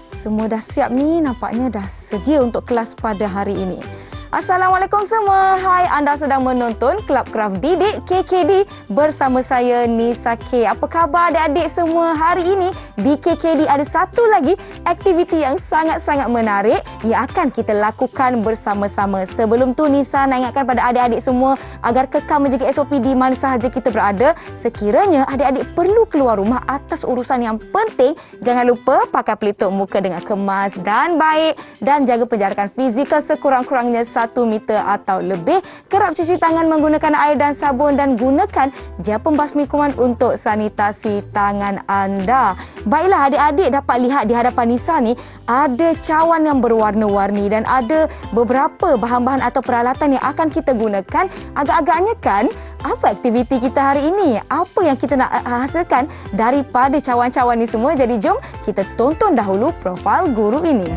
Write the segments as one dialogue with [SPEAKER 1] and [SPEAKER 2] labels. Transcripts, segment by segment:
[SPEAKER 1] Semua dah siap ni, nampaknya dah sedia untuk kelas pada hari ini. Assalamualaikum semua. Hai, anda sedang menonton Kelab Kraft Didik KKD bersama saya Nisa K. Apa khabar adik-adik semua? Hari ini di KKD ada satu lagi aktiviti yang sangat-sangat menarik yang akan kita lakukan bersama-sama. Sebelum tu Nisa nak ingatkan pada adik-adik semua agar kekal menjaga SOP di mana sahaja kita berada. Sekiranya adik-adik perlu keluar rumah atas urusan yang penting, jangan lupa pakai pelitup muka dengan kemas dan baik dan jaga penjarakan fizikal sekurang-kurangnya 1 meter atau lebih. Kerap cuci tangan menggunakan air dan sabun dan gunakan gel pembasmi kuman untuk sanitasi tangan anda. Baiklah, adik-adik dapat lihat di hadapan Nisa ni ada cawan yang berwarna-warni dan ada beberapa bahan-bahan atau peralatan yang akan kita gunakan. Agak-agaknya kan, apa aktiviti kita hari ini? Apa yang kita nak hasilkan daripada cawan-cawan ni semua? Jadi jom kita tonton dahulu profil guru ini.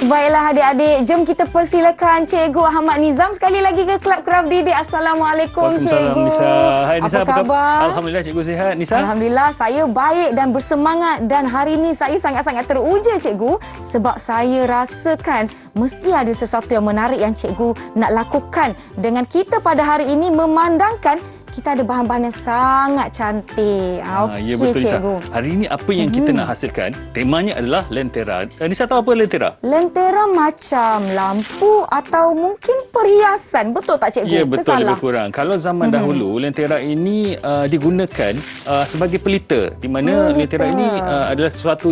[SPEAKER 1] Baiklah adik-adik, jom kita persilakan Cikgu Ahmad Nizam sekali lagi ke Kelab Kraft Didik. Assalamualaikum Cikgu.
[SPEAKER 2] Nisa. Hai Nisa,
[SPEAKER 1] apa khabar?
[SPEAKER 2] Alhamdulillah Cikgu sihat. Nisa?
[SPEAKER 1] Alhamdulillah, saya baik dan bersemangat dan hari ini saya sangat-sangat teruja Cikgu sebab saya rasakan mesti ada sesuatu yang menarik yang Cikgu nak lakukan dengan kita pada hari ini memandangkan kita ada bahan-bahan yang sangat cantik. Okey,
[SPEAKER 2] ya betul
[SPEAKER 1] Cikgu.
[SPEAKER 2] Nisa. Hari ini apa yang kita nak hasilkan? Temanya adalah lentera. Nisa tahu apa lentera?
[SPEAKER 1] Lentera macam lampu atau mungkin perhiasan. Betul tak Cikgu?
[SPEAKER 2] Ya betul,
[SPEAKER 1] Kesalah?
[SPEAKER 2] lebih kurang. Kalau zaman dahulu, lentera ini digunakan sebagai pelita. Di mana lentera ini adalah suatu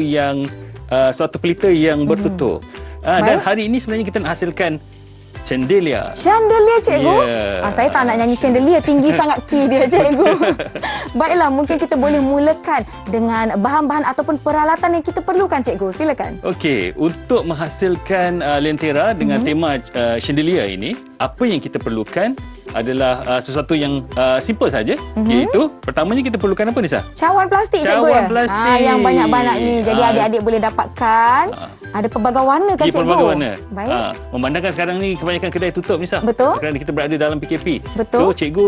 [SPEAKER 2] pelita yang bertutur. Dan hari ini sebenarnya kita nak hasilkan chandelier.
[SPEAKER 1] Chandelier Cikgu?
[SPEAKER 2] Yeah.
[SPEAKER 1] Saya tak nak nyanyi chandelier, tinggi sangat key dia Cikgu. Baiklah, mungkin kita boleh mulakan dengan bahan-bahan ataupun peralatan yang kita perlukan Cikgu. Silakan.
[SPEAKER 2] Okey, untuk menghasilkan lentera dengan tema chandelier ini, apa yang kita perlukan adalah sesuatu yang simple saja, iaitu pertamanya kita perlukan apa Nisa?
[SPEAKER 1] Cawan plastik Cikgu ya?
[SPEAKER 2] Cawan plastik.
[SPEAKER 1] Yang banyak-banyak ni. Jadi adik-adik boleh dapatkan. Ada pelbagai warna kan Cikgu?
[SPEAKER 2] Pelbagai warna.
[SPEAKER 1] Baik.
[SPEAKER 2] Memandangkan sekarang ni kebanyakan kedai tutup Nisa.
[SPEAKER 1] Betul.
[SPEAKER 2] Kerana kita berada dalam PKP.
[SPEAKER 1] Betul.
[SPEAKER 2] So cikgu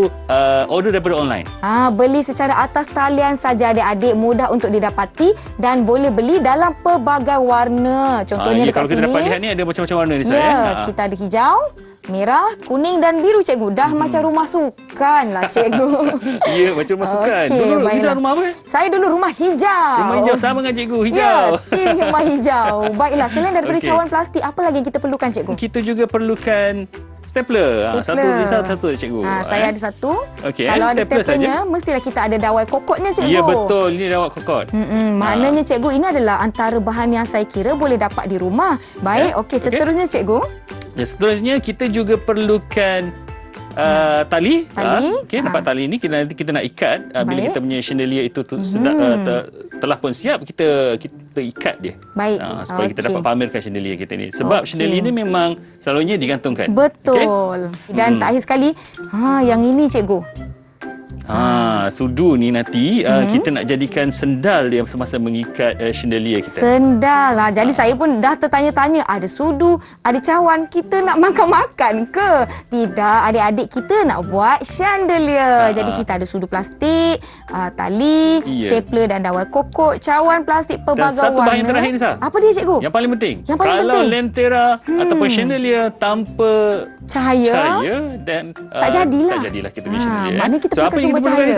[SPEAKER 2] order daripada online.
[SPEAKER 1] Beli secara atas talian saja adik-adik, mudah untuk didapati dan boleh beli dalam pelbagai warna. Contohnya dekat
[SPEAKER 2] kalau
[SPEAKER 1] sini.
[SPEAKER 2] Kalau kita dapat lihat ni ada macam-macam warna Nisa
[SPEAKER 1] kita ada hijau, merah, kuning dan biru Cikgu. Dah macam rumah sukan lah Cikgu.
[SPEAKER 2] Ya, macam rumah sukan. Dulu Nisa rumah apa?
[SPEAKER 1] Saya dulu rumah hijau.
[SPEAKER 2] Rumah hijau sama dengan cikgu, hijau.
[SPEAKER 1] Ya, tim rumah hijau. Baiklah, selain daripada cawan plastik, apa lagi yang kita perlukan Cikgu?
[SPEAKER 2] Kita juga perlukan stapler. Satu cikgu.
[SPEAKER 1] Saya ada satu.
[SPEAKER 2] Okay,
[SPEAKER 1] kalau ada staplernya,
[SPEAKER 2] saja.
[SPEAKER 1] Mestilah kita ada dawai kokotnya Cikgu.
[SPEAKER 2] Ya, betul. Ini dawai kokot.
[SPEAKER 1] Maknanya Cikgu, ini adalah antara bahan yang saya kira boleh dapat di rumah. Baik, okey. Seterusnya Cikgu.
[SPEAKER 2] Ya, seterusnya kita juga perlukan tali. Okey, dapat tali ini nanti kita nak ikat. Bila kita punya chandelier itu telah pun siap, kita ikat dia.
[SPEAKER 1] Baik.
[SPEAKER 2] Supaya kita dapat pamerkan chandelier kita ni. Sebab chandelier ni memang selalunya digantungkan.
[SPEAKER 1] Betul. Dan terakhir sekali, yang ini Cikgu.
[SPEAKER 2] Sudu ni nanti kita nak jadikan sendal dia semasa mengikat chandelier kita.
[SPEAKER 1] Sendal lah. Jadi saya pun dah tertanya-tanya, ada sudu, ada cawan, kita nak makan-makan ke? Tidak, adik-adik kita nak buat chandelier. Jadi kita ada sudu plastik, tali, stapler dan dawai kokot, cawan plastik pelbagai warna.
[SPEAKER 2] Dan satu bahan yang terakhir Nisa.
[SPEAKER 1] Apa dia Cikgu?
[SPEAKER 2] Yang paling penting.
[SPEAKER 1] Kalau
[SPEAKER 2] lentera ataupun chandelier tanpa cahaya dan
[SPEAKER 1] tak jadilah.
[SPEAKER 2] Tak jadilah kita punya chandelier.
[SPEAKER 1] Maknanya kita perlukan sumber cahaya.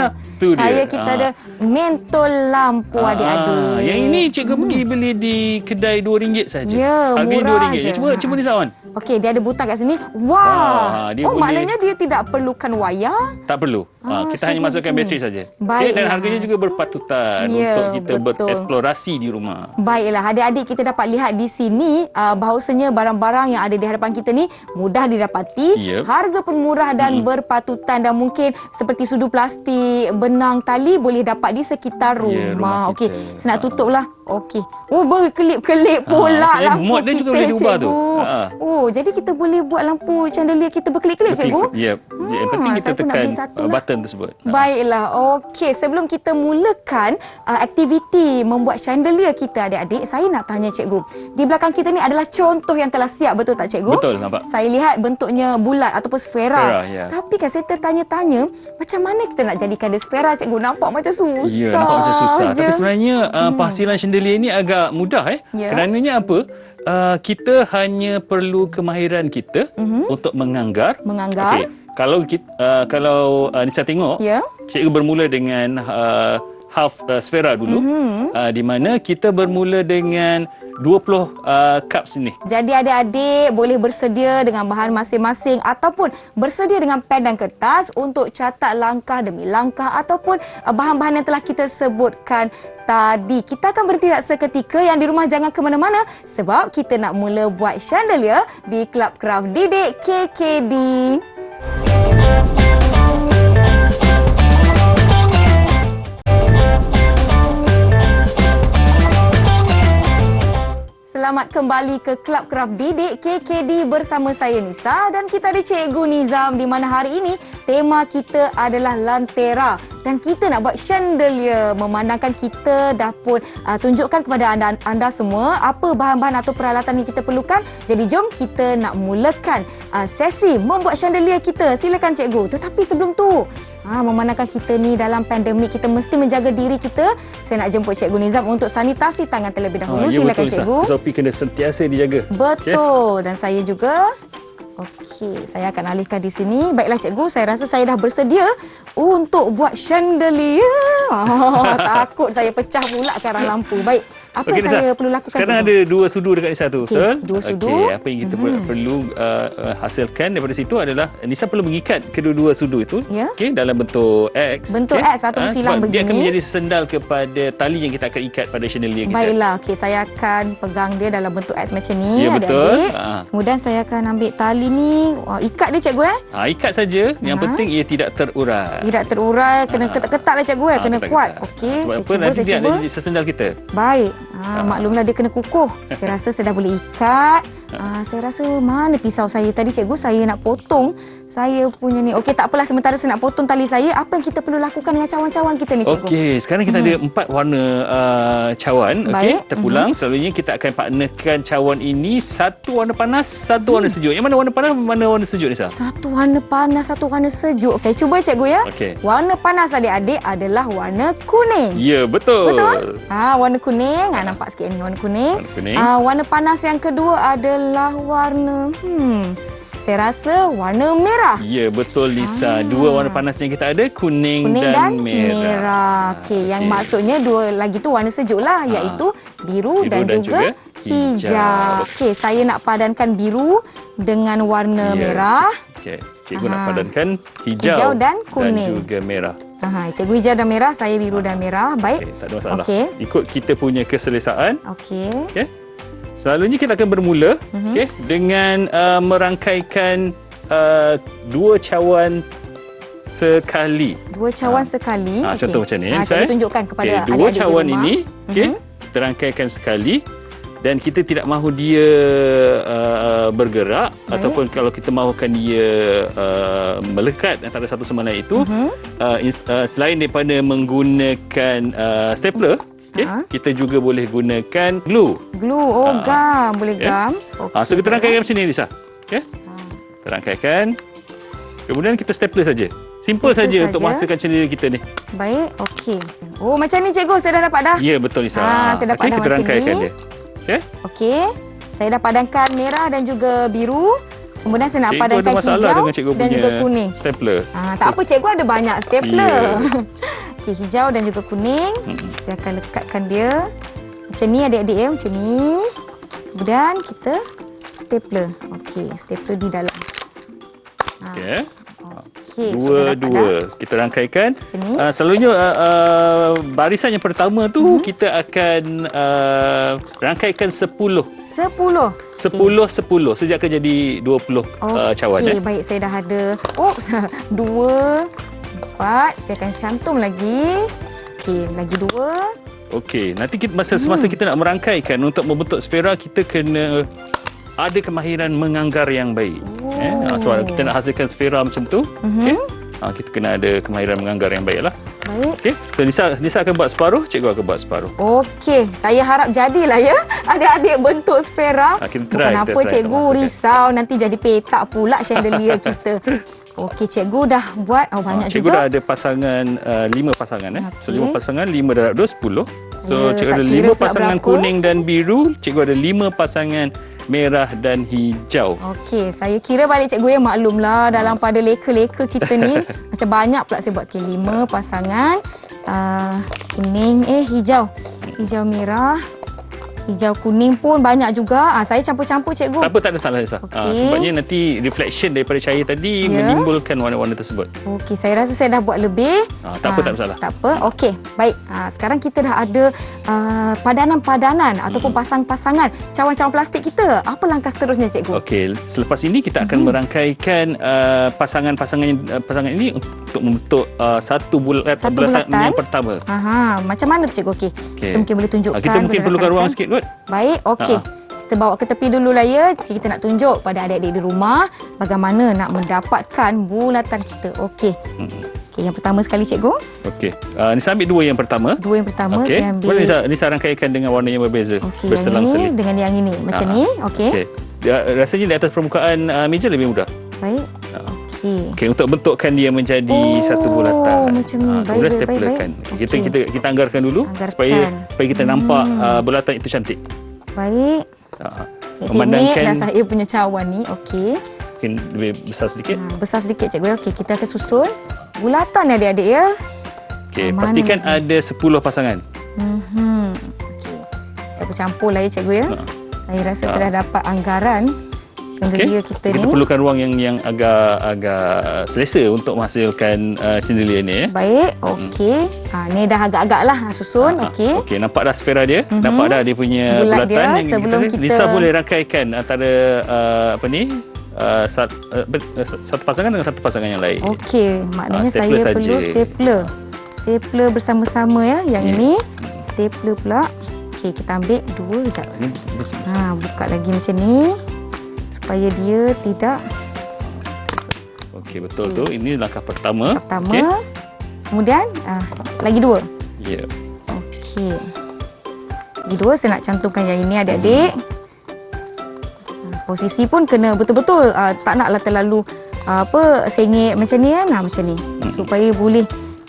[SPEAKER 1] Kita ada mentol lampu adik-adik.
[SPEAKER 2] Yang ini cikgu pergi beli di kedai RM2 saja.
[SPEAKER 1] Ya, murah je.
[SPEAKER 2] Cuba Nisa on.
[SPEAKER 1] Okey, dia ada butang kat sini. Wah. Maknanya dia tidak perlukan wayar?
[SPEAKER 2] Tak perlu. Kita hanya masukkan bateri saja.
[SPEAKER 1] Baiklah.
[SPEAKER 2] Dan harganya juga berpatutan untuk kita bereksplorasi di rumah.
[SPEAKER 1] Baiklah, adik-adik kita dapat lihat di sini bahawasanya barang-barang yang ada di hadapan kita ni mudah didapati, harga pun murah dan berpatutan, dan mungkin seperti sudu plastik, benang, tali boleh dapat di sekitar rumah. Okey, saya nak tutuplah Okey. Oh, berkelip-kelip pula lampu
[SPEAKER 2] mode dia
[SPEAKER 1] kita,
[SPEAKER 2] juga boleh diubah tu.
[SPEAKER 1] cikgu. Oh, jadi kita boleh buat lampu chandelier kita berkelip-kelip, cikgu?
[SPEAKER 2] Ya. Yang penting kita
[SPEAKER 1] saya pun nak
[SPEAKER 2] tekan
[SPEAKER 1] beli satu lah.
[SPEAKER 2] button tersebut.
[SPEAKER 1] Baiklah. Okey, sebelum kita mulakan aktiviti membuat chandelier kita adik-adik, saya nak tanya cikgu. Di belakang kita ni adalah contoh yang telah siap, betul tak cikgu?
[SPEAKER 2] Betul, nampak.
[SPEAKER 1] Saya lihat bentuknya bulat ataupun sfera.
[SPEAKER 2] Ya.
[SPEAKER 1] Tapi kan saya tertanya-tanya, macam mana kita nak jadikan dia sfera, cikgu? Nampak macam susah.
[SPEAKER 2] Ya, nampak macam susah.
[SPEAKER 1] je.
[SPEAKER 2] Tapi sebenarnya penghasilan chandelier ni agak mudah
[SPEAKER 1] Ya.
[SPEAKER 2] Kerananya apa? Kita hanya perlu kemahiran kita untuk menganggar.
[SPEAKER 1] Menganggar.
[SPEAKER 2] Okey. Kalau Nisa tengok,
[SPEAKER 1] Ya.
[SPEAKER 2] cikgu bermula dengan half sfera dulu, di mana kita bermula dengan 20 cups ini.
[SPEAKER 1] Jadi adik-adik boleh bersedia dengan bahan masing-masing ataupun bersedia dengan pen dan kertas untuk catat langkah demi langkah ataupun bahan-bahan yang telah kita sebutkan tadi. Kita akan berhenti seketika, yang di rumah jangan ke mana-mana sebab kita nak mula buat chandelier di Club Craft Didik KKD. Selamat kembali ke Club Craft Didik KKD bersama saya Nisa dan kita ada Cikgu Nizam, di mana hari ini tema kita adalah lantera dan kita nak buat chandelier. Memandangkan kita dah pun tunjukkan kepada anda semua apa bahan-bahan atau peralatan yang kita perlukan. Jadi jom kita nak mulakan sesi membuat chandelier kita. Silakan cikgu. Tetapi sebelum tu, memandangkan kita ni dalam pandemik, kita mesti menjaga diri kita. Saya nak jemput Cikgu Nizam untuk sanitasi tangan terlebih dahulu.
[SPEAKER 2] Ya,
[SPEAKER 1] Silakan
[SPEAKER 2] betul,
[SPEAKER 1] cikgu.
[SPEAKER 2] SOP kena sentiasa dijaga.
[SPEAKER 1] Betul. Dan saya juga. Okey, saya akan alihkan di sini. Baiklah cikgu, saya rasa saya dah bersedia untuk buat chandelier. Takut saya pecah pula karang lampu. Baik, apa yang saya perlu lakukan,
[SPEAKER 2] sekarang
[SPEAKER 1] cikgu?
[SPEAKER 2] ada 2 sudu dekat Nisa tu, betul?
[SPEAKER 1] Dua sudu.
[SPEAKER 2] Okey, apa yang kita perlu hasilkan daripada situ adalah Nisa perlu mengikat kedua-dua sudu itu,
[SPEAKER 1] Ya.
[SPEAKER 2] okey, dalam bentuk X.
[SPEAKER 1] Bentuk X ataupun silang
[SPEAKER 2] sebab dia akan
[SPEAKER 1] begini.
[SPEAKER 2] menjadi sendal kepada tali yang kita akan ikat pada chandelier kita.
[SPEAKER 1] Baiklah, okey, saya akan pegang dia dalam bentuk X macam ni,
[SPEAKER 2] Ya, betul.
[SPEAKER 1] adik-adik. Kemudian saya akan ambil tali ni. Ikat dia cikgu
[SPEAKER 2] Ikat saja. Yang penting ia tidak terurai.
[SPEAKER 1] Tidak terurai, kena ketat-ketat lah cikgu kena
[SPEAKER 2] ketat-ketat.
[SPEAKER 1] kuat. Okey,
[SPEAKER 2] Sebab
[SPEAKER 1] saya
[SPEAKER 2] apa?
[SPEAKER 1] cuba,
[SPEAKER 2] Nanti
[SPEAKER 1] saya
[SPEAKER 2] dia
[SPEAKER 1] cuba.
[SPEAKER 2] ada jadi sendal kita.
[SPEAKER 1] Baik. Maklumlah dia kena kukuh. Saya rasa saya dah boleh ikat. Saya rasa mana pisau saya tadi cikgu, saya nak potong saya punya ni. Okey, tak apalah, sementara saya nak potong tali saya. Apa yang kita perlu lakukan dengan cawan-cawan kita ni cikgu?
[SPEAKER 2] Okey, sekarang kita ada 4 warna cawan. Okey,
[SPEAKER 1] Baik.
[SPEAKER 2] terpulang. Selalunya kita akan partnerkan cawan ini, satu warna panas, satu warna sejuk. Yang mana warna panas, mana warna sejuk, Nisa?
[SPEAKER 1] Satu warna panas, satu warna sejuk. Saya cuba cikgu ya.
[SPEAKER 2] Okey.
[SPEAKER 1] Warna panas adik-adik adalah warna kuning.
[SPEAKER 2] Ya, betul.
[SPEAKER 1] Betul? Warna kuning. Nampak sikit ni warna kuning.
[SPEAKER 2] Warna kuning.
[SPEAKER 1] Warna panas yang kedua adalah warna saya rasa warna merah.
[SPEAKER 2] Ya, betul, Lisa. Dua warna panas yang kita ada, kuning
[SPEAKER 1] dan
[SPEAKER 2] merah.
[SPEAKER 1] Okey, yang maksudnya dua lagi tu warna sejuk lah, iaitu biru dan juga hijau. Okey, saya nak padankan biru dengan warna merah.
[SPEAKER 2] Okey, cikgu nak padankan hijau
[SPEAKER 1] dan kuning.
[SPEAKER 2] Dan juga merah.
[SPEAKER 1] Cikgu hijau dan merah, saya biru dan merah. Baik.
[SPEAKER 2] Okey, tak ada masalah.
[SPEAKER 1] Okey.
[SPEAKER 2] Ikut kita punya keselesaan.
[SPEAKER 1] Okey.
[SPEAKER 2] Okey. Selalunya kita akan bermula dengan merangkaikan 2 cawan sekali.
[SPEAKER 1] 2 cawan sekali.
[SPEAKER 2] Contoh macam ni.
[SPEAKER 1] Cikgu tunjukkan kepada adik-adik
[SPEAKER 2] 2 cawan
[SPEAKER 1] di rumah.
[SPEAKER 2] ini kita rangkaikan sekali dan kita tidak mahu dia bergerak.
[SPEAKER 1] Baik.
[SPEAKER 2] Ataupun kalau kita mahukan dia melekat antara satu sama lain itu, selain daripada menggunakan stapler, kita juga boleh gunakan glue.
[SPEAKER 1] Glue, gam. Boleh gam.
[SPEAKER 2] So kita rangkaikan macam ni, Lisa. Okay? Kita rangkaikan. Kemudian kita stapler saja. Simple saja untuk menghasilkan chandelier kita ni.
[SPEAKER 1] Baik, okey. Oh, macam ni cikgu, saya dah dapat dah.
[SPEAKER 2] Ya, betul, Lisa.
[SPEAKER 1] Saya dapat dah
[SPEAKER 2] kita
[SPEAKER 1] macam
[SPEAKER 2] rangkaikan
[SPEAKER 1] ni.
[SPEAKER 2] dia. Okey?
[SPEAKER 1] Okey. Saya dah padankan merah dan juga biru. Kemudian saya nak
[SPEAKER 2] Cikgu
[SPEAKER 1] padankan
[SPEAKER 2] ada masalah
[SPEAKER 1] hijau
[SPEAKER 2] dengan cikgu
[SPEAKER 1] dan
[SPEAKER 2] punya
[SPEAKER 1] juga kuning.
[SPEAKER 2] Stapler.
[SPEAKER 1] Tak apa, cikgu ada banyak stapler.
[SPEAKER 2] Ya.
[SPEAKER 1] Okey, hijau dan juga kuning. Saya akan lekatkan dia. Macam ni adik-adik ya, macam ni. Kemudian kita stapler. Okey, stapler di dalam.
[SPEAKER 2] Okey.
[SPEAKER 1] Okey, sudah dapat dah.
[SPEAKER 2] Dua-dua kita rangkaikan.
[SPEAKER 1] Macam ni.
[SPEAKER 2] Selalunya barisan yang pertama tu kita akan rangkaikan 10.
[SPEAKER 1] 10.
[SPEAKER 2] 10 sejak akan jadi 20 cawan.
[SPEAKER 1] Okey, baik, saya dah ada. 2, 4. Saya akan cantum lagi. Okey, lagi 2.
[SPEAKER 2] Okey, nanti semasa kita nak merangkaikan untuk membentuk sfera, kita kena ada kemahiran menganggar yang baik. So kita nak hasilkan sfera macam tu, okey. Kita kena ada kemahiran menganggar yang baik lah.
[SPEAKER 1] Baik.
[SPEAKER 2] Okey, so Nisa akan buat separuh, cikgu akan buat separuh.
[SPEAKER 1] Okey, saya harap jadilah ya. Adik-adik bentuk sfera.
[SPEAKER 2] Kita try.
[SPEAKER 1] Bukan apa cikgu risau nanti jadi petak pula chandelier kita. Okey, cikgu dah buat banyak
[SPEAKER 2] cikgu
[SPEAKER 1] juga.
[SPEAKER 2] Cikgu dah ada pasangan 5 pasangan So 5 pasangan, 5 darab 2 10. So cikgu ada 5 pasangan kuning dan biru, cikgu ada 5 pasangan merah dan hijau.
[SPEAKER 1] Okey, saya kira balik cikgu yang maklumlah dalam pada leka-leka kita ni macam banyak pula saya buat. Okey, 5 pasangan kuning hijau. Hijau merah. Hijau kuning pun banyak juga. Saya campur-campur cikgu.
[SPEAKER 2] Tak apa, tak ada salah Nisa. Sebabnya nanti reflection daripada cahaya tadi menimbulkan warna-warna tersebut.
[SPEAKER 1] Okey, saya rasa saya dah buat lebih.
[SPEAKER 2] Tak apa, tak ada salah.
[SPEAKER 1] Tak apa. Okey, baik. Sekarang kita dah ada padanan-padanan ataupun pasang-pasangan cawan-cawan plastik kita. Apa langkah seterusnya cikgu?
[SPEAKER 2] Okey, selepas ini kita akan merangkaikan pasangan ini untuk membentuk satu bulatan yang pertama.
[SPEAKER 1] Macam mana tu cikgu? Okey. Kita mungkin boleh tunjukkan.
[SPEAKER 2] Kita mungkin perlukan ruang sikit.
[SPEAKER 1] Baik, okey. Kita bawa ke tepi dulu lah ya. Kita nak tunjuk pada adik-adik di rumah bagaimana nak mendapatkan bulatan kita. Okey. Okey, yang pertama sekali cikgu.
[SPEAKER 2] Okey. Nisa ambil dua yang pertama.
[SPEAKER 1] Dua yang pertama saya ambil.
[SPEAKER 2] Boleh Nisa rangkaikan dengan warna yang berbeza.
[SPEAKER 1] Okey,
[SPEAKER 2] berselang-seling.
[SPEAKER 1] dengan yang ini. Macam ni. Okey.
[SPEAKER 2] Rasanya di atas permukaan meja lebih mudah.
[SPEAKER 1] Baik.
[SPEAKER 2] Okey, untuk bentukkan dia menjadi satu bulatan.
[SPEAKER 1] Macam ni.
[SPEAKER 2] Kemudian staplerkan. Kita anggarkan dulu supaya kita nampak bulatan itu cantik.
[SPEAKER 1] Baik.
[SPEAKER 2] Memandangkan
[SPEAKER 1] dah saya punya cawan ni. Okey.
[SPEAKER 2] Mungkin lebih besar sedikit.
[SPEAKER 1] Besar sedikit cikgu. Okey, kita akan susun bulatan adik-adik ya.
[SPEAKER 2] Okey, pastikan ada 10 pasangan.
[SPEAKER 1] Okey. Campur-campur lah ya cikgu ya. Saya rasa sudah dapat anggaran chandelier kita ni.
[SPEAKER 2] Kita perlukan ruang yang agak selesa untuk menghasilkan chandelier ni.
[SPEAKER 1] Baik, okey. Ni dah agak-agak lah susun. Okey.
[SPEAKER 2] Okey, nampak dah sfera dia. Nampak dah dia punya
[SPEAKER 1] bulat
[SPEAKER 2] bulatan
[SPEAKER 1] dia,
[SPEAKER 2] yang
[SPEAKER 1] sebelum kita
[SPEAKER 2] Lisa boleh rangkaikan antara satu pasangan dengan satu pasangan yang lain.
[SPEAKER 1] Okey, maknanya saya
[SPEAKER 2] saja.
[SPEAKER 1] perlu stapler. Stapler bersama-sama ya. Yang ini stapler pula. Okey, kita ambil dua sekejap. Buka lagi macam ni supaya dia tidak.
[SPEAKER 2] Okey, betul tu. Ini langkah pertama.
[SPEAKER 1] Okay. Kemudian lagi dua.
[SPEAKER 2] Ya.
[SPEAKER 1] Okey. Lagi dua saya nak cantumkan yang ini adik-adik. Posisi pun kena betul-betul. Tak naklah terlalu sengit macam ni kan. Macam ni. Supaya boleh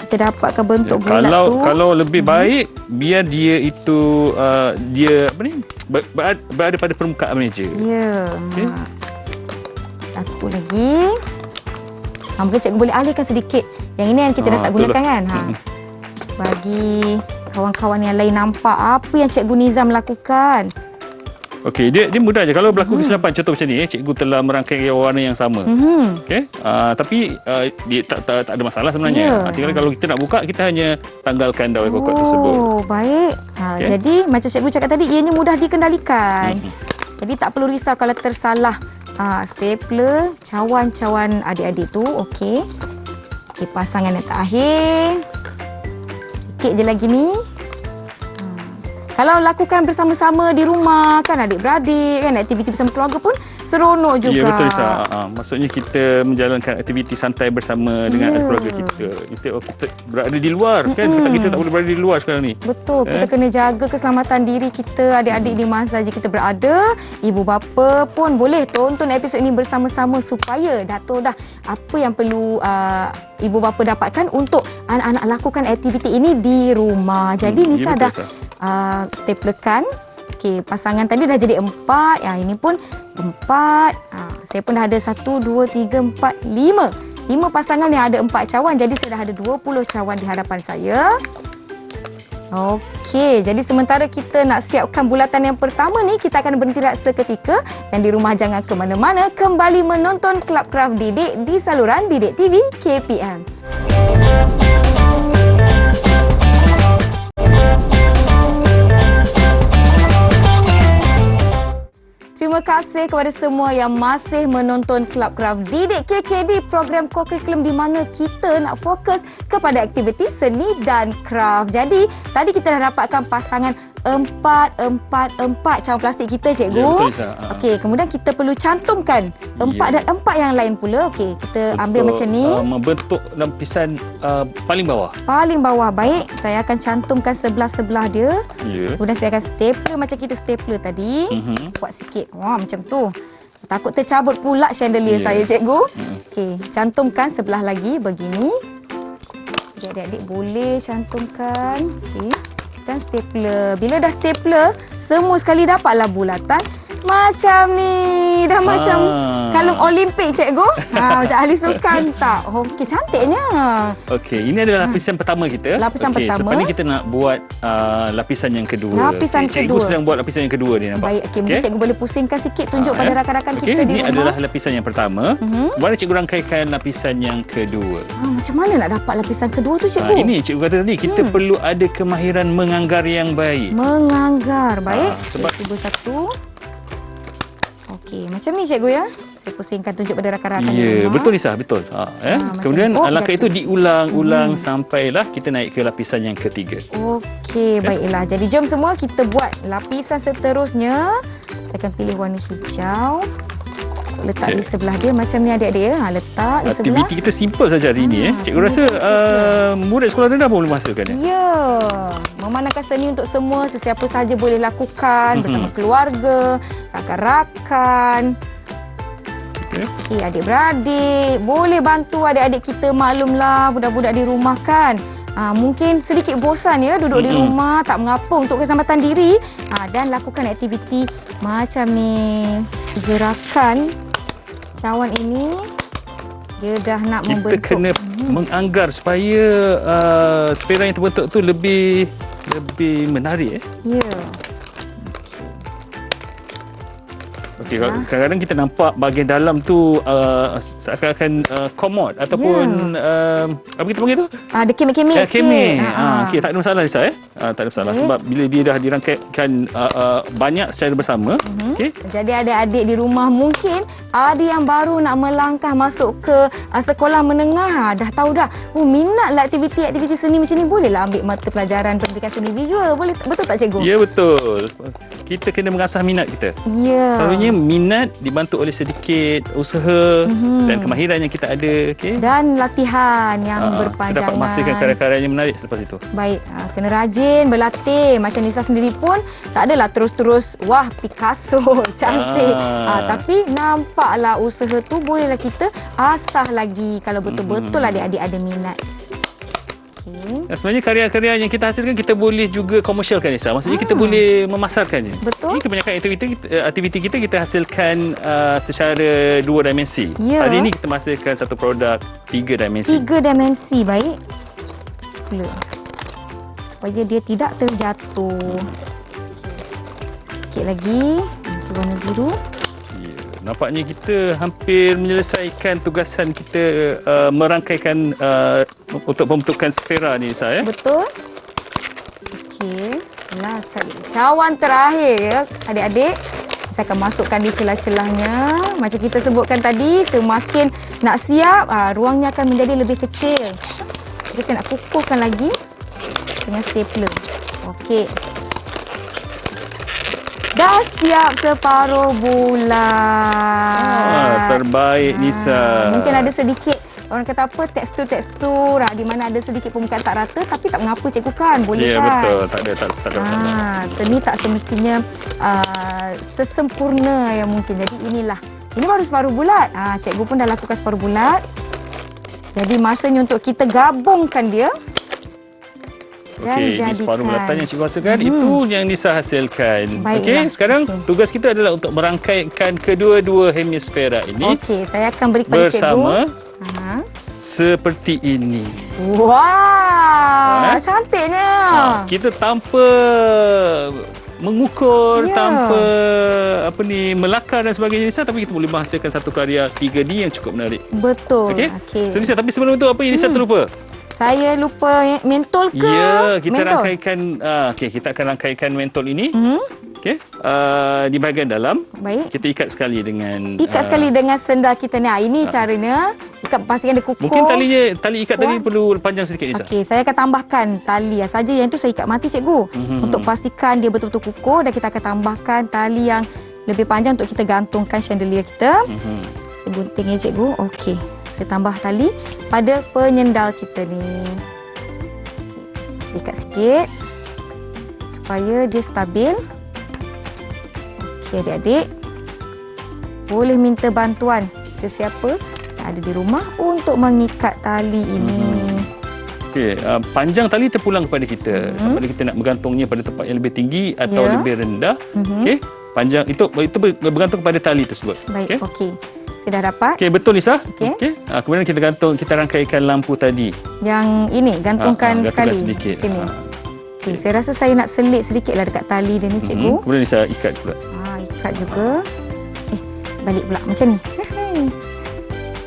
[SPEAKER 1] kita dapatkan bentuk bulat tu.
[SPEAKER 2] Kalau lebih baik biar dia itu berada pada permukaan meja.
[SPEAKER 1] Ya. Okay. Satu lagi. Mungkin cikgu boleh alihkan sedikit. Yang ini yang kita dah tak gunakan kan. Bagi kawan-kawan yang lain nampak apa yang cikgu Nizam lakukan.
[SPEAKER 2] Okey, dia mudah je. Kalau berlaku kesilapan contoh macam ni, cikgu telah merangkai warna yang sama. Okey, tapi dia tak ada masalah sebenarnya. Tinggal kalau kita nak buka, kita hanya tanggalkan dawai kokot tersebut.
[SPEAKER 1] Oh, baik. Jadi macam cikgu cakap tadi, ianya mudah dikendalikan. Jadi tak perlu risau kalau tersalah stapler cawan-cawan adik-adik tu. Okey. Okey, pasangan yang terakhir. Sikit je lagi ni. Kalau lakukan bersama-sama di rumah kan, adik-beradik kan, aktiviti bersama keluarga pun seronok juga.
[SPEAKER 2] Ya, betul Lisa. Maksudnya kita menjalankan aktiviti santai bersama dengan keluarga kita. Kita berada di luar kan. Kita tak boleh berada di luar sekarang ni.
[SPEAKER 1] Betul. Kita kena jaga keselamatan diri kita, adik-adik di mana saja kita berada. Ibu bapa pun boleh tonton episod ini bersama-sama supaya dah tahu dah apa yang perlu ibu bapa dapatkan untuk anak-anak lakukan aktiviti ini di rumah. Jadi Nisa dah staplerkan. Okey, pasangan tadi dah jadi 4. Yang ini pun 4. Saya pun dah ada 1, 2, 3, 4, 5. 5 pasangan yang ada 4 cawan. Jadi saya dah ada 20 cawan di hadapan saya. Okey, jadi sementara kita nak siapkan bulatan yang pertama ni, kita akan berhenti seketika. Dan di rumah jangan ke mana-mana. Kembali menonton Club Craft Didik di saluran Didik TV KPM. Terima kasih kepada semua yang masih menonton Club Craft Didik KKD, program co-curriculum di mana kita nak fokus kepada aktiviti seni dan craft. Jadi, tadi kita dah dapatkan pasangan 4 cawan plastik kita, cikgu.
[SPEAKER 2] Ya, betul, Isa.
[SPEAKER 1] Okey, kemudian kita perlu cantumkan 4 dan 4 yang lain pula. Okey, kita ambil macam ni.
[SPEAKER 2] Membentuk lapisan paling bawah.
[SPEAKER 1] Paling bawah. Baik, saya akan cantumkan sebelah-sebelah dia.
[SPEAKER 2] Ya.
[SPEAKER 1] Kemudian saya akan stapler macam kita stapler tadi. Buat sikit. Wah, macam tu. Takut tercabut pula chandelier saya, cikgu. Okey, cantumkan sebelah lagi begini. Jadi adik-adik boleh cantumkan. Okey. Dan stapler. Bila dah stapler, semua sekali dapatlah bulatan. Macam ni. Dah macam kalung Olimpik, cikgu. Macam ahli sukan tak? Okey, cantiknya.
[SPEAKER 2] Okey, ini adalah lapisan pertama kita.
[SPEAKER 1] Lapisan pertama.
[SPEAKER 2] Selepas ni kita nak buat lapisan yang kedua.
[SPEAKER 1] Lapisan
[SPEAKER 2] Cikgu
[SPEAKER 1] kedua.
[SPEAKER 2] sedang buat lapisan yang kedua ni, nampak?
[SPEAKER 1] Baik, mungkin cikgu boleh pusingkan sikit, tunjuk pada rakan-rakan kita di
[SPEAKER 2] ini
[SPEAKER 1] rumah.
[SPEAKER 2] adalah lapisan yang pertama. Baru cikgu rangkaikan lapisan yang kedua.
[SPEAKER 1] Macam mana nak dapat lapisan kedua tu, cikgu?
[SPEAKER 2] Ini cikgu kata tadi, kita perlu ada kemahiran menganggar yang baik.
[SPEAKER 1] Menganggar. Baik,
[SPEAKER 2] sebab
[SPEAKER 1] saya cuba satu. Okey, macam ni cikgu ya. Saya pusingkan, tunjuk pada rakan-rakan di
[SPEAKER 2] Ya,
[SPEAKER 1] rumah.
[SPEAKER 2] betul Lisa, betul. Kemudian
[SPEAKER 1] macam
[SPEAKER 2] langkah
[SPEAKER 1] jatuh.
[SPEAKER 2] itu diulang-ulang sampailah kita naik ke lapisan yang ketiga.
[SPEAKER 1] Okey, baiklah. Jadi jom semua kita buat lapisan seterusnya. Saya akan pilih warna hijau. Letak di sebelah dia macam ni adik-adik ya. Letak di sebelah.
[SPEAKER 2] Aktiviti kita simple saja hari ini. Cikgu rasa murid sekolah rendah pun boleh masukkan.
[SPEAKER 1] Ya, memandangkan seni untuk semua, sesiapa sahaja boleh lakukan bersama keluarga, rakan-rakan. Okey, adik-beradik, boleh bantu adik-adik kita. Maklumlah budak-budak di rumah kan. Mungkin sedikit bosan ya duduk di rumah, tak mengapa untuk keselamatan diri. Dan lakukan aktiviti macam ni. Gerakan cawan ini dia dah nak
[SPEAKER 2] Kita
[SPEAKER 1] membentuk.
[SPEAKER 2] kena menganggar supaya sfera yang terbentuk tu lebih menarik.
[SPEAKER 1] Ya.
[SPEAKER 2] Okey, kadang-kadang kita nampak bahagian dalam tu seakan-akan komod ataupun apa kita panggil tu?
[SPEAKER 1] Ada kemik-kemik sikit.
[SPEAKER 2] Kemik. Okey, tak ada masalah Lisa tak ada masalah sebab bila dia dah dirangkaikan banyak secara bersama. Okey.
[SPEAKER 1] Jadi adik-adik di rumah mungkin ada yang baru nak melangkah masuk ke sekolah menengah. Dah tahu dah. Minatlah aktiviti-aktiviti seni macam ni. Bolehlah ambil mata pelajaran pendidikan seni visual. Boleh, betul tak cikgu?
[SPEAKER 2] Ya, betul. Kita kena mengasah minat kita.
[SPEAKER 1] Ya.
[SPEAKER 2] Selalunya minat dibantu oleh sedikit usaha dan kemahiran yang kita ada. Okay?
[SPEAKER 1] Dan latihan yang
[SPEAKER 2] Kita
[SPEAKER 1] berpanjangan.
[SPEAKER 2] dapat menghasilkan karya-karya yang menarik selepas itu.
[SPEAKER 1] Baik, kena rajin berlatih. Macam Nisa sendiri pun tak adalah terus-terus wah Picasso cantik. Tapi nampaklah usaha tu bolehlah kita asah lagi kalau betul-betul adik-adik ada minat. Okay.
[SPEAKER 2] Sebenarnya karya-karya yang kita hasilkan kita boleh juga komersialkan, Nisa. Maksudnya kita boleh memasarkannya.
[SPEAKER 1] Betul.
[SPEAKER 2] Ini kebanyakan aktiviti kita hasilkan secara 2 dimensi.
[SPEAKER 1] Ya.
[SPEAKER 2] Hari ini kita menghasilkan satu produk 3 dimensi.
[SPEAKER 1] 3 dimensi, baik. Pula. Supaya dia tidak terjatuh. Sikit lagi. Okey, warna biru.
[SPEAKER 2] Nampaknya kita hampir menyelesaikan tugasan kita merangkaikan untuk pembentukan sfera ni, Nisa.
[SPEAKER 1] Betul. Okey. Last sekali. Cawan terakhir ya, adik-adik. Saya akan masukkan di celah-celahnya. Macam kita sebutkan tadi, semakin nak siap, ruangnya akan menjadi lebih kecil. Jadi saya nak kukuhkan lagi dengan stapler. Okey. Dah siap separuh bulan.
[SPEAKER 2] Terbaik, Nisa.
[SPEAKER 1] Mungkin ada sedikit, orang kata apa, tekstur-tekstur di mana ada sedikit permukaan tak rata, tapi tak mengapa cikgu kan, boleh
[SPEAKER 2] Ya,
[SPEAKER 1] kan?
[SPEAKER 2] betul. Tak ada
[SPEAKER 1] Seni tak semestinya sesempurna yang mungkin. Jadi inilah. Ini baru separuh bulat. Cikgu pun dah lakukan separuh bulat. Jadi masanya untuk kita gabungkan dia.
[SPEAKER 2] Okey, ini separuh bulatan yang cikgu hasilkan. Itu yang Nisa hasilkan.
[SPEAKER 1] Baiklah.
[SPEAKER 2] Okey, sekarang tugas kita adalah untuk merangkaikan kedua-dua hemisfera ini.
[SPEAKER 1] Okey, saya akan beri kepada
[SPEAKER 2] bersama
[SPEAKER 1] cikgu.
[SPEAKER 2] Seperti ini.
[SPEAKER 1] Wah, cantiknya.
[SPEAKER 2] Kita tanpa mengukur, tanpa melakar dan sebagainya, Nisa, tapi kita boleh menghasilkan satu karya 3D yang cukup menarik.
[SPEAKER 1] Betul.
[SPEAKER 2] Okey. So, Nisa, tapi sebelum itu apa yang Nisa terlupa?
[SPEAKER 1] Saya lupa mentol ke?
[SPEAKER 2] Ya, kita
[SPEAKER 1] mentol?
[SPEAKER 2] rangkaikan kita akan rangkaikan mentol ini. Okey. Di bahagian dalam
[SPEAKER 1] Baik.
[SPEAKER 2] kita ikat sekali dengan
[SPEAKER 1] Sekali dengan sendal kita ni. Ini caranya. Ikat, pastikan dia kukuh.
[SPEAKER 2] Mungkin tali ikat tadi perlu panjang sedikit, Nisa.
[SPEAKER 1] Okey, saya akan tambahkan tali saja yang tu saya ikat mati cikgu. Untuk pastikan dia betul-betul kukuh, dan kita akan tambahkan tali yang lebih panjang untuk kita gantungkan chandelier kita. Saya gunting ya cikgu. Okey. Saya tambah tali pada penyendal kita ni. Saya ikat sikit supaya dia stabil. Okey adik-adik, boleh minta bantuan sesiapa yang ada di rumah untuk mengikat tali ini.
[SPEAKER 2] Okey, panjang tali terpulang kepada kita. Sama ada kita nak bergantungnya pada tempat yang lebih tinggi atau lebih rendah. Okey, panjang itu bergantung kepada tali tersebut.
[SPEAKER 1] Baik, okey. Saya dah dapat.
[SPEAKER 2] Okey, betul Nisa.
[SPEAKER 1] Okey.
[SPEAKER 2] Kemudian kita rangkaikan lampu tadi.
[SPEAKER 1] Yang ini gantungkan sekali
[SPEAKER 2] sedikit.
[SPEAKER 1] di sini. Okey, saya rasa saya nak selit sedikitlah dekat tali dia ni cikgu.
[SPEAKER 2] Kemudian Nisa ikat pula.
[SPEAKER 1] Ikat juga. Balik pula macam ni.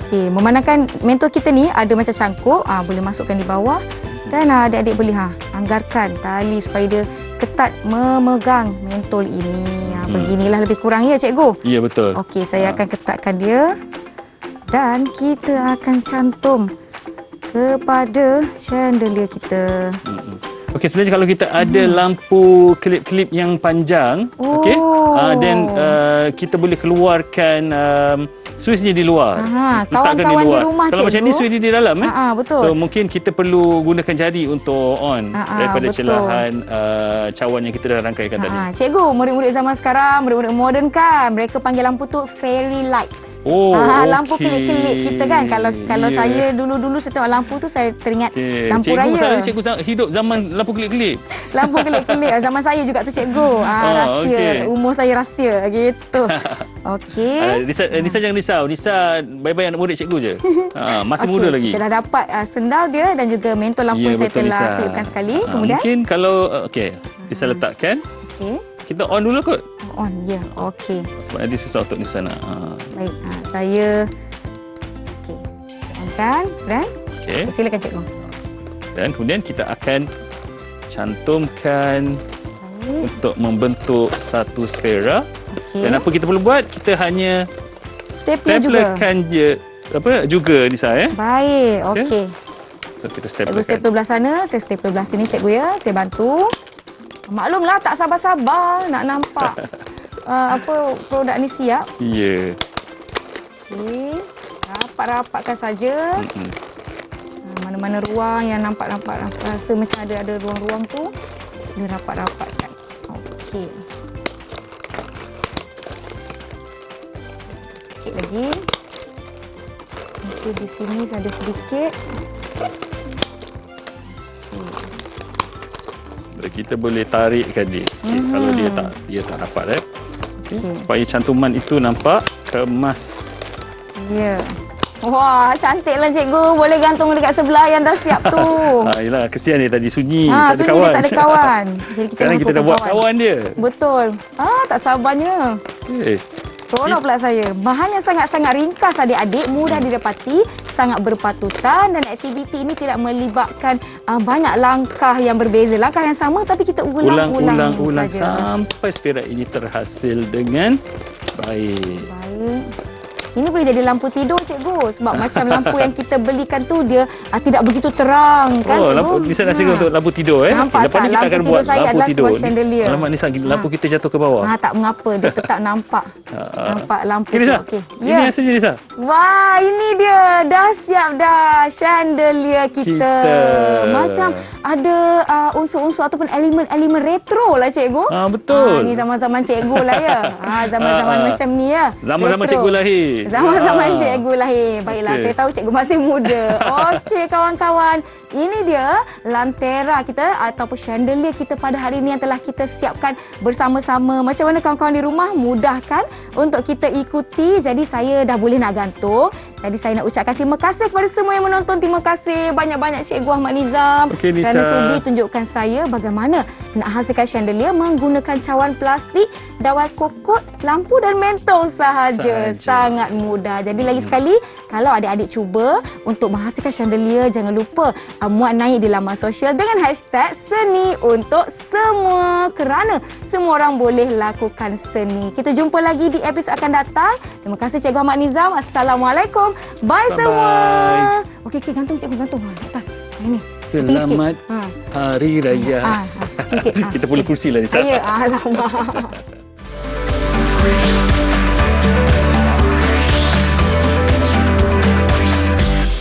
[SPEAKER 1] Okey, memandangkan mentor kita ni ada macam cangkuk, boleh masukkan di bawah, dan adik-adik boleh anggarkan tali supaya dia ketat memegang mentol ini. Beginilah lebih kurang ya cikgu.
[SPEAKER 2] Ya, betul.
[SPEAKER 1] Okey, saya akan ketatkan dia dan kita akan cantum kepada chandelier kita.
[SPEAKER 2] Okey, sebenarnya kalau kita ada lampu klip-klip yang panjang, okey, then kita boleh keluarkan switchnya di luar.
[SPEAKER 1] Kawan-kawan di rumah
[SPEAKER 2] Kalau macam ni switch di dalam
[SPEAKER 1] betul.
[SPEAKER 2] So mungkin kita perlu gunakan jari untuk on daripada
[SPEAKER 1] betul.
[SPEAKER 2] celahan cawan yang kita dah rangkaikan tadi.
[SPEAKER 1] Cikgu, murid-murid zaman sekarang, murid-murid moden kan, mereka panggil lampu tu fairy lights. Lampu kelip-kelip kita kan. Kalau saya dulu saya tengok lampu tu, saya teringat lampu raya.
[SPEAKER 2] Cikgu hidup zaman lampu kelip-kelip.
[SPEAKER 1] Lampu kelip-kelip zaman saya juga tu cikgu. Rahsia. Umur saya rahsia gitu. Okey.
[SPEAKER 2] Nisa jangan risau. Nisa baik-baik anak murid cikgu je. Masih muda lagi.
[SPEAKER 1] Kita dah dapat sendal dia dan juga mentol lampu yang saya telah klipkan sekali. Kemudian
[SPEAKER 2] mungkin kalau Nisa letakkan.
[SPEAKER 1] Okey.
[SPEAKER 2] Kita on dulu kot.
[SPEAKER 1] On, ya. Okey.
[SPEAKER 2] Sebab nanti susah untuk Nisa nak.
[SPEAKER 1] Baik, saya on-kan, dan silakan cikgu.
[SPEAKER 2] Dan kemudian kita akan cantumkan untuk membentuk satu sfera. Dan apa kita perlu buat? Kita hanya staplerkan juga Nisa
[SPEAKER 1] Baik, okey.
[SPEAKER 2] So kita
[SPEAKER 1] Cikgu stapler belah sana, saya stapler belah sini cikgu ya. Saya bantu. Maklumlah tak sabar-sabar nak nampak produk ni siap.
[SPEAKER 2] Ya.
[SPEAKER 1] Okey. Rapat-rapatkan saja. Mana-mana ruang yang nampak rasa macam ada ruang-ruang tu, dia rapat-rapatkan. Okey. Sikit lagi. Okey, di sini ada sedikit.
[SPEAKER 2] Kita boleh tarikkan dia sikit kalau dia tak rapat supaya cantuman itu nampak kemas.
[SPEAKER 1] Ya. Wah, cantiklah cikgu. Boleh gantung dekat sebelah yang dah siap tu.
[SPEAKER 2] Yelah, kesian dia tadi sunyi. Tak ada
[SPEAKER 1] sunyi
[SPEAKER 2] kawan.
[SPEAKER 1] dia tak ada kawan. Jadi
[SPEAKER 2] sekarang kita dah buat kawan dia.
[SPEAKER 1] Betul. Tak sabarnya. Seronok pula saya. Bahan yang sangat-sangat ringkas adik-adik, mudah didapati, sangat berpatutan, dan aktiviti ini tidak melibatkan banyak langkah yang berbeza. Langkah yang sama tapi kita ulang-ulang saja.
[SPEAKER 2] Sampai sfera ini terhasil dengan baik.
[SPEAKER 1] Ini boleh jadi lampu tidur cikgu, sebab macam lampu yang kita belikan tu dia tidak begitu terang kan cikgu.
[SPEAKER 2] Nisa dah sedia untuk lampu tidur
[SPEAKER 1] Nampak
[SPEAKER 2] lepas
[SPEAKER 1] tak?
[SPEAKER 2] ni kita akan buat
[SPEAKER 1] saya
[SPEAKER 2] lampu
[SPEAKER 1] adalah
[SPEAKER 2] tidur.
[SPEAKER 1] Sebuah chandelier.
[SPEAKER 2] Alamak Nisa, lampu kita jatuh ke bawah.
[SPEAKER 1] Tak mengapa, dia tetap nampak. Nampak lampu
[SPEAKER 2] Nisa,
[SPEAKER 1] tu.
[SPEAKER 2] ini hasilnya Nisa.
[SPEAKER 1] Wah, ini dia. Dah siap dah chandelier kita. Macam ada unsur-unsur ataupun elemen-elemen retro lah cikgu.
[SPEAKER 2] Betul.
[SPEAKER 1] Ni zaman-zaman cikgu lah ya. Zaman-zaman macam ni ya.
[SPEAKER 2] Zaman-zaman cikgu lahir.
[SPEAKER 1] Zaman-zaman cikgu lahir. Baiklah, saya tahu cikgu masih muda. Okey kawan-kawan, ini dia lantera kita ataupun chandelier kita pada hari ini yang telah kita siapkan bersama-sama. Macam mana kawan-kawan di rumah? Mudah kan untuk kita ikuti. Jadi saya dah boleh nak gantung. Jadi saya nak ucapkan terima kasih kepada semua yang menonton. Terima kasih banyak-banyak Cikgu Ahmad Nizam kerana sudi tunjukkan saya bagaimana nak hasilkan chandelier menggunakan cawan plastik, dawai kokot, lampu dan mentol sahaja. Sangat mudah. Jadi lagi sekali, kalau adik-adik cuba untuk menghasilkan chandelier, jangan lupa muat naik di laman sosial dengan hashtag seni untuk semua, kerana semua orang boleh lakukan seni. Kita jumpa lagi di episod akan datang. Terima kasih Cikgu Ahmad Nizam. Assalamualaikum. Bye semua. Okey, gantung Cikgu, gantung atas. Ini.
[SPEAKER 2] Selamat Hari Raya.
[SPEAKER 1] Sikit.
[SPEAKER 2] Kita perlu kursi lah ni.
[SPEAKER 1] Ya, alamak.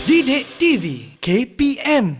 [SPEAKER 3] Didik TV KPM